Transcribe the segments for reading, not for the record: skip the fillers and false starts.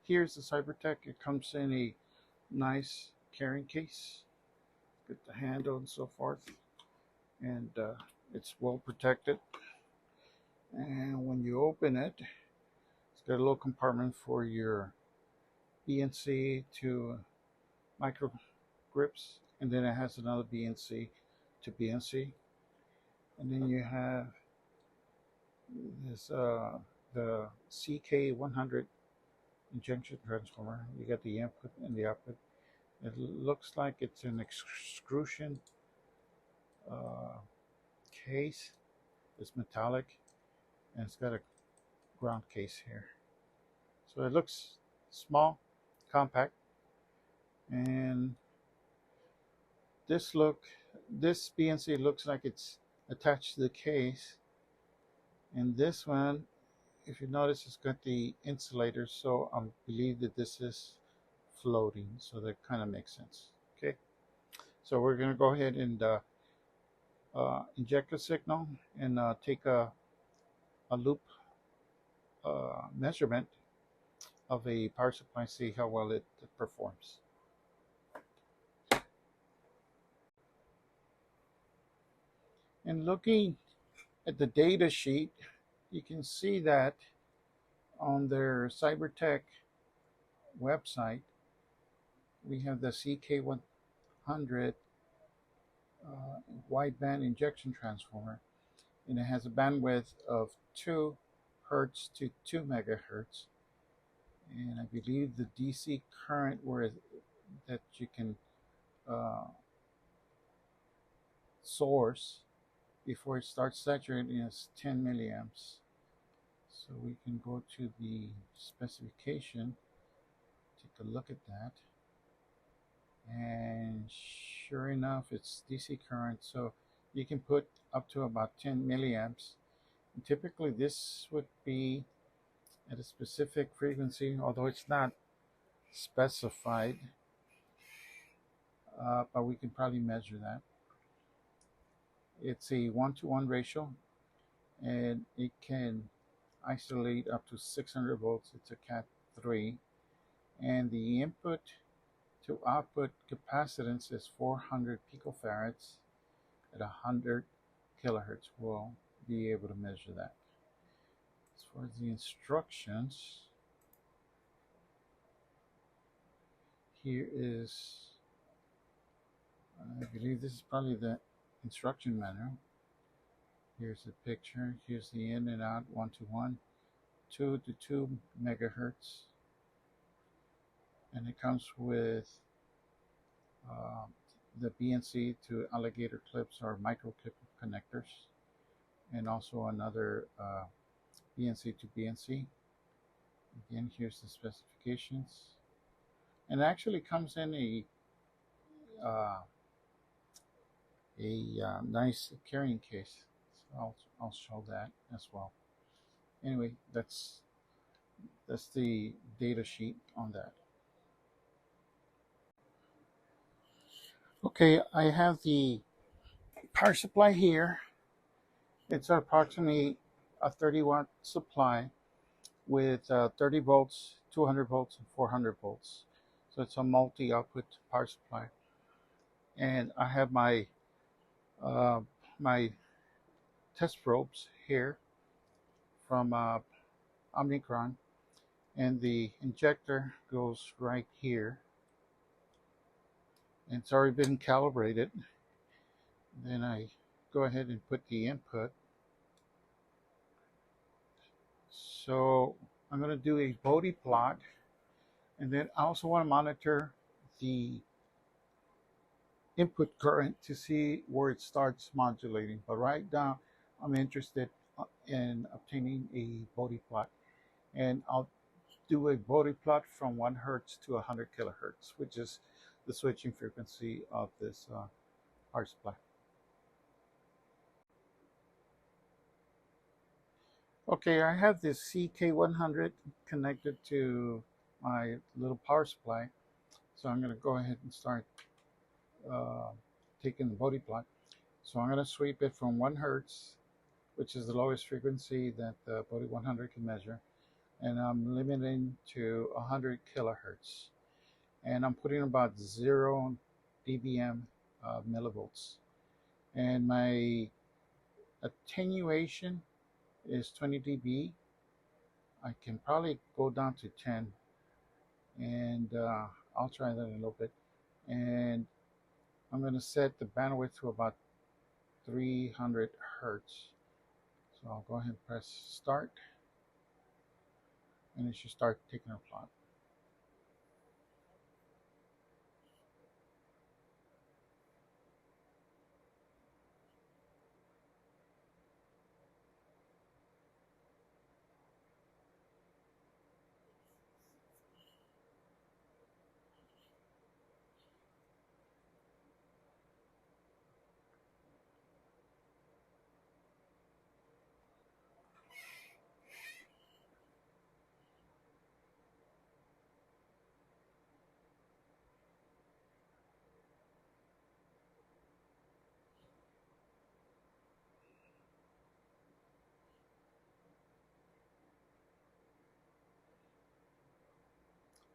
Here's the Cybertek. It comes in a nice carrying case. Get the handle and so forth, and it's well protected. And when you open it, it's got a little compartment for your BNC to micro grips, and then it has another BNC to BNC, and then you have this the CK100 injection transformer. You got the input and the output. It looks like it's an extrusion case. It's metallic, and it's got a ground case here. So it looks small, compact, and this BNC looks like it's attached to the case, and this one, if you notice, it's got the insulator, so I believe that this is floating, so that kind of makes sense. Okay, so we're going to go ahead and inject a signal and take a loop measurement of a power supply, see how well it performs. And looking at the data sheet, you can see that on their Cybertek website, we have the CK100 wideband injection transformer, and it has a bandwidth of 2 hertz to 2 megahertz. And I believe the DC current that you can source before it starts saturating is 10 milliamps. So we can go to the specification, take a look at that, and sure enough, it's DC current, so you can put up to about 10 milliamps. And typically this would be at a specific frequency, although it's not specified, but we can probably measure that. It's a 1-to-1 ratio, and it can isolate up to 600 volts. It's a Cat 3, and the input to output capacitance is 400 picofarads at 100 kilohertz. We'll be able to measure that. As far as the instructions, here is, I believe this is probably the instruction manual. Here's the picture. Here's the in and out, 1-to-1, 2 to 2 megahertz. And it comes with the BNC to alligator clips or micro clip connectors, and also another BNC to BNC. Again, here's the specifications, and it actually comes in a nice carrying case. So I'll show that as well. Anyway, that's the data sheet on that. Okay, I have the power supply here. It's approximately a 30-watt supply with 30 volts, 200 volts, and 400 volts. So it's a multi-output power supply. And I have my my test probes here from Omicron, and the injector goes right here, and it's already been calibrated. Then I go ahead and put the input. So I'm going to do a bode plot, and then I also want to monitor the input current to see where it starts modulating. But right now I'm interested in obtaining a bode plot, and I'll do a bode plot from 1 hertz to 100 kilohertz, which is the switching frequency of this power supply. Okay, I have this CK100 connected to my little power supply, so I'm going to go ahead and start taking the bode plot. So I'm going to sweep it from 1 hertz, which is the lowest frequency that the bode 100 can measure, and I'm limiting to 100 kilohertz, and I'm putting about 0 dBm millivolts, and my attenuation is 20 dB. I can probably go down to 10, and I'll try that in a little bit. And I'm going to set the bandwidth to about 300 hertz. So I'll go ahead and press start, and it should start taking a plot.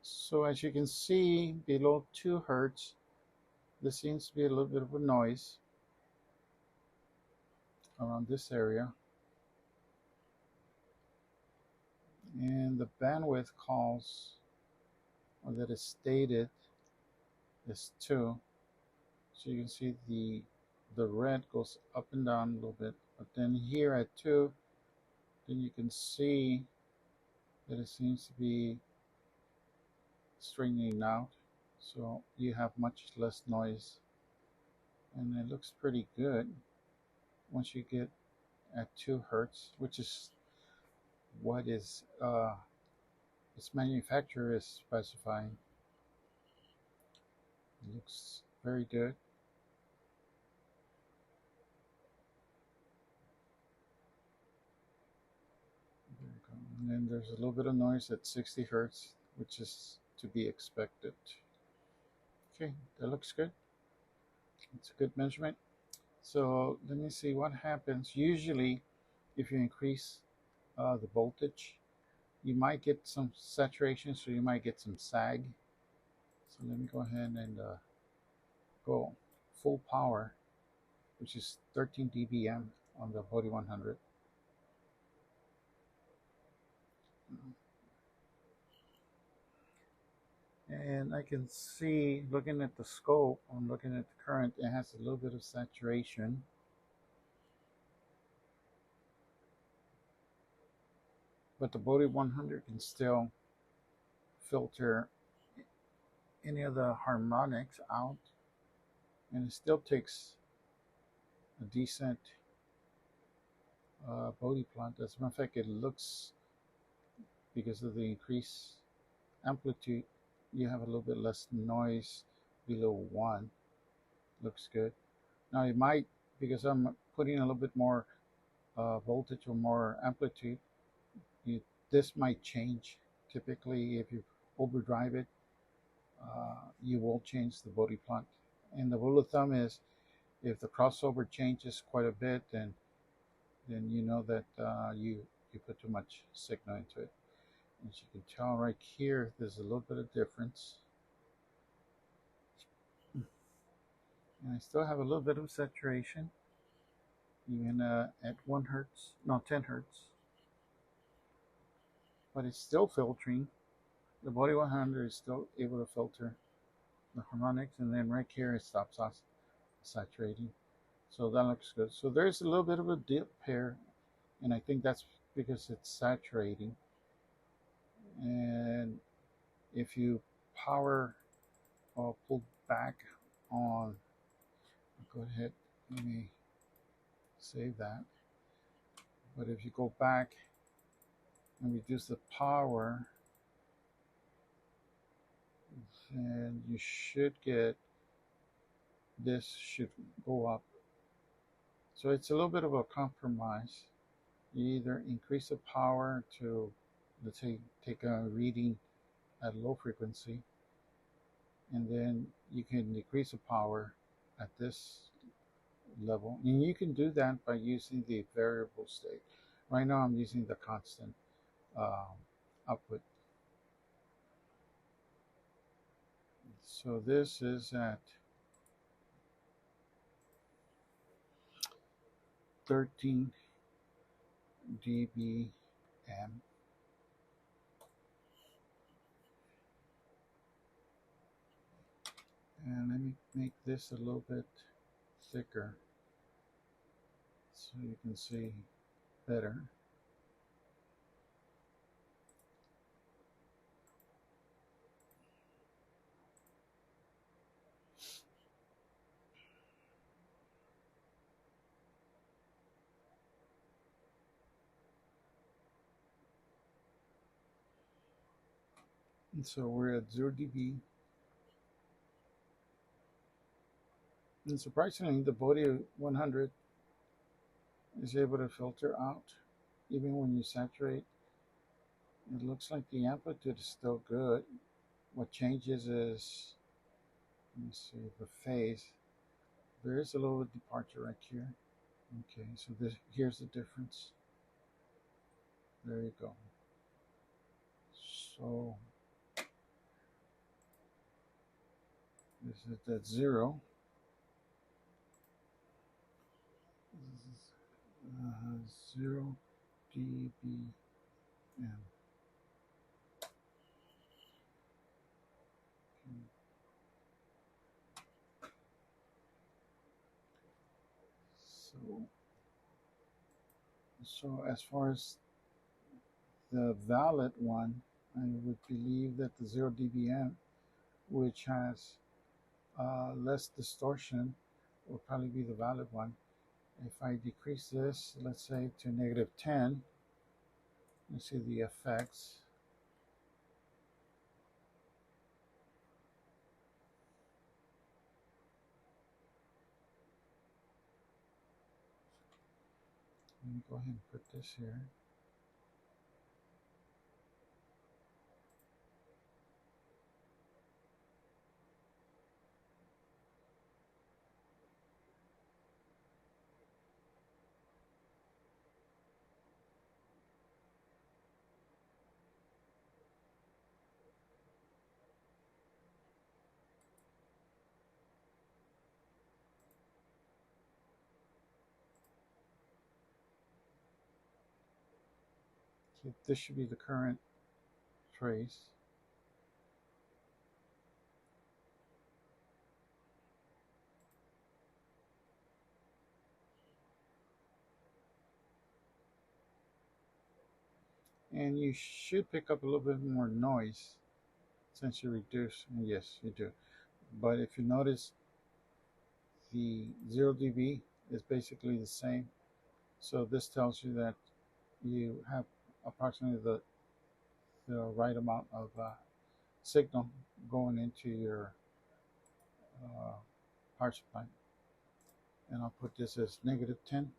So as you can see, below 2 hertz, there seems to be a little bit of a noise around this area. And the bandwidth calls, or that is stated, is 2. So you can see the red goes up and down a little bit. But then here at 2, then you can see that it seems to be straightening out. So you have much less noise. And it looks pretty good once you get at 2 hertz, which is what is its manufacturer is specifying. It looks very good. There you go. And then there's a little bit of noise at 60 hertz, which is to be expected. Okay, that looks good. It's a good measurement. So let me see what happens. Usually, if you increase the voltage, you might get some saturation, so you might get some sag. So let me go ahead and go full power, which is 13 dBm on the bode 100. And I can see, looking at the scope, I'm looking at the current, it has a little bit of saturation. But the bode 100 can still filter any of the harmonics out, and it still takes a decent bode plot. As a matter of fact, it looks, because of the increased amplitude, you have a little bit less noise below 1. Looks good. Now it might, because I'm putting a little bit more voltage or more amplitude, this might change. Typically, if you overdrive it, you will change the bode plot. And the rule of thumb is, if the crossover changes quite a bit, then you know that you put too much signal into it. As you can tell right here, there's a little bit of difference. And I still have a little bit of saturation, even at 1 hertz, no, 10 hertz. But it's still filtering. The bode 100 is still able to filter the harmonics, and then right here it stops us saturating. So that looks good. So there's a little bit of a dip here, and I think that's because it's saturating. And if you power or pull back on, go ahead, let me save that. But if you go back and reduce the power, then you should get, this should go up. So it's a little bit of a compromise. You either increase the power to, let's say, take a reading at low frequency, and then you can decrease the power at this level. And you can do that by using the variable state. Right now I'm using the constant. output. So this is at 13 dBm. And let me make this a little bit thicker so you can see better. And so we're at 0 dB. And surprisingly, the bode 100 is able to filter out even when you saturate. It looks like the amplitude is still good. What changes is, let me see, the phase. There is a little departure right here. Okay, so here's the difference. There you go. So this is at 0. This is 0 dBm. So as far as the valid one, I would believe that the 0 dBm, which has less distortion, will probably be the valid one. If I decrease this, let's say to -10, let's see the effects. Let me go ahead and put this here. So this should be the current trace. And you should pick up a little bit more noise since you reduce. And yes, you do. But if you notice, the 0 dB is basically the same. So this tells you that you have approximately the right amount of signal going into your power supply. And I'll put this as -10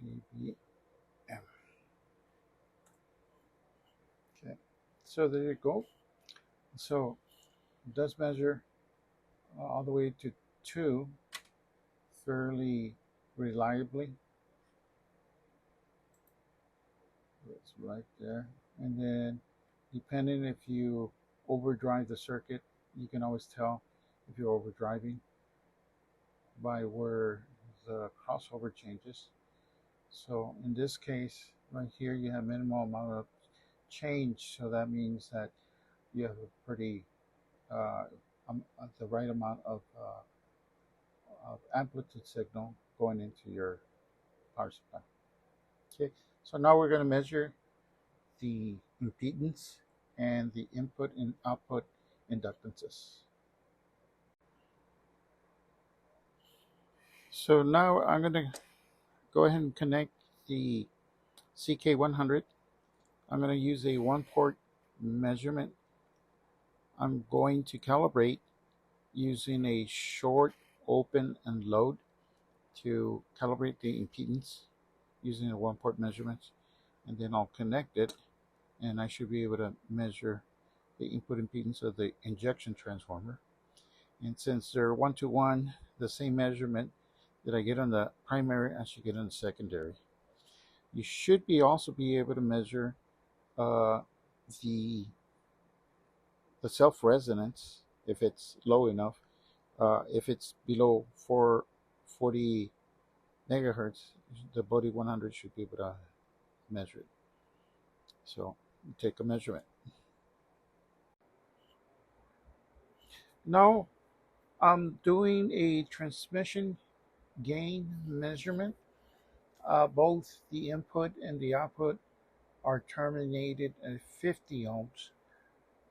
dBm. Okay, so there you go. So it does measure all the way to 2 fairly reliably. It's right there. And then depending if you overdrive the circuit, you can always tell if you're overdriving by where the crossover changes. So in this case, right here, you have minimal amount of change. So that means that you have a pretty, the right amount of amplitude signal going into your power supply. Okay, so now we're going to measure the impedance and the input and output inductances. So now I'm going to go ahead and connect the CK100. I'm going to use a 1-port measurement. I'm going to calibrate using a short, open, and load to calibrate the impedance using a 1-port measurement. And then I'll connect it, and I should be able to measure the input impedance of the injection transformer. And since they're 1-to-1, the same measurement that I get on the primary, I should get on the secondary. You should also be able to measure uh, the the self resonance, if it's low enough, if it's below 440 megahertz, the bode 100 should be able to measure it. So take a measurement. Now I'm doing a transmission gain measurement. Both the input and the output are terminated at 50 ohms.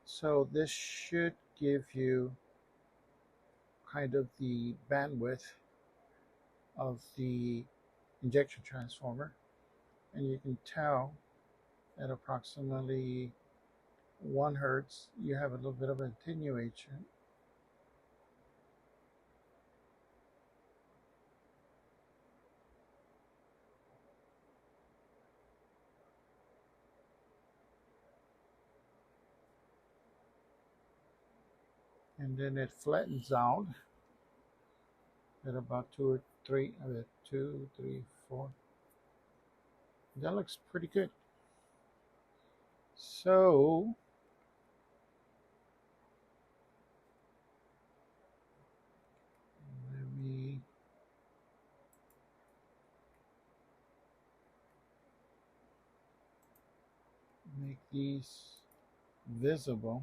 So this should give you kind of the bandwidth of the injection transformer. And you can tell at approximately 1 hertz, you have a little bit of attenuation. And then it flattens out at about 2, 3, 4. That looks pretty good. So let me make these visible.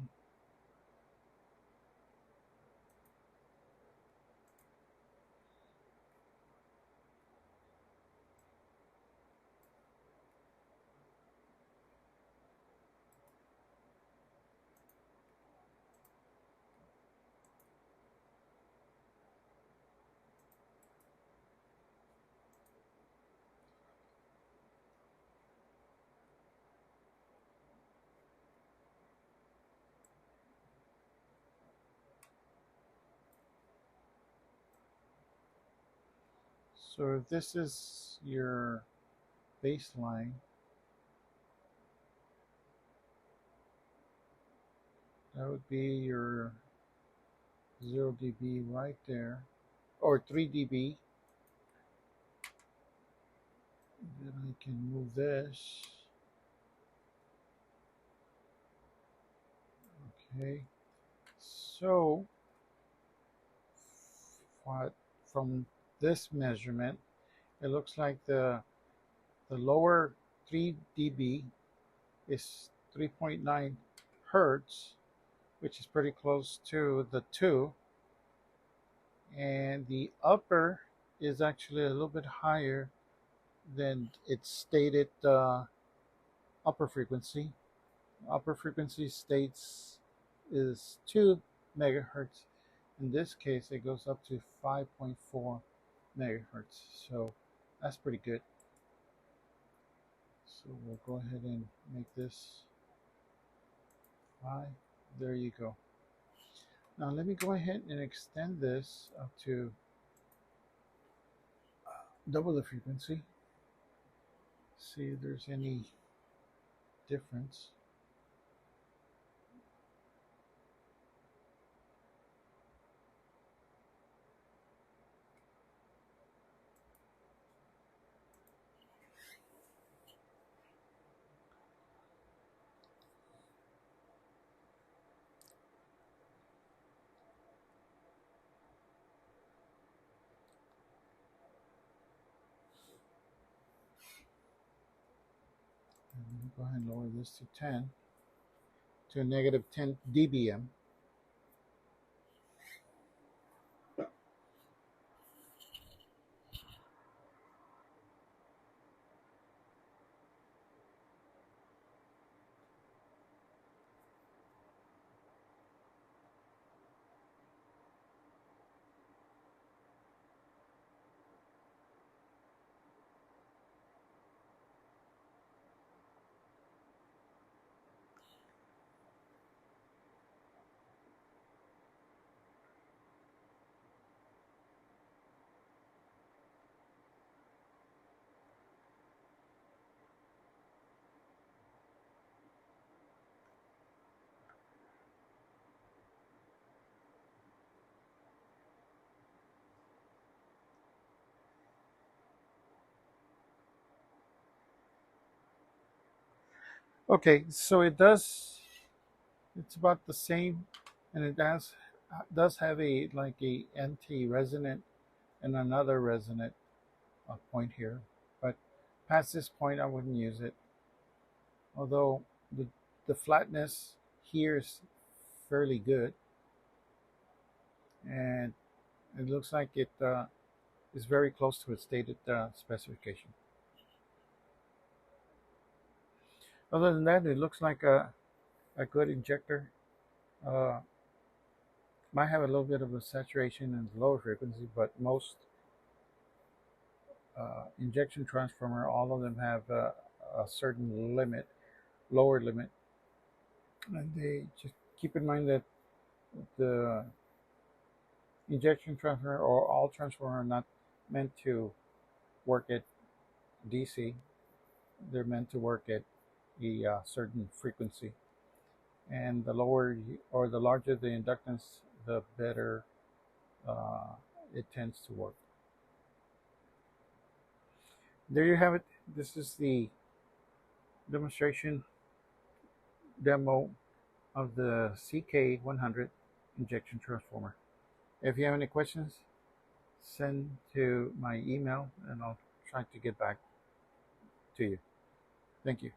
So if this is your baseline, that would be your 0 dB right there, or 3 dB. Then I can move this. Okay. So from this measurement, it looks like the lower 3 dB is 3.9 hertz, which is pretty close to the 2, and the upper is actually a little bit higher than its stated upper frequency. Upper frequency states is 2 megahertz. In this case, it goes up to 5.4 megahertz. So that's pretty good. So we'll go ahead and make this 5. There you go. Now let me go ahead and extend this up to double the frequency. See if there's any difference. And go ahead and lower this to 10, to negative 10 dBm. Okay, so it's about the same, and it does have a like a anti-resonant and another resonant point here, but past this point I wouldn't use it. Although the flatness here is fairly good, and it looks like it is very close to its stated specification. Other than that, it looks like a good injector. Uh, might have a little bit of a saturation in the lower frequency, but most injection transformer, all of them have a certain limit, lower limit, and they just keep in mind that the injection transformer or all transformer are not meant to work at DC. They're meant to work at a certain frequency, and the lower or the larger the inductance, the better uh, it tends to work. There you have it. This is the demonstration demo of the CK100 injection transformer. If you have any questions, send to my email and I'll try to get back to you. Thank you.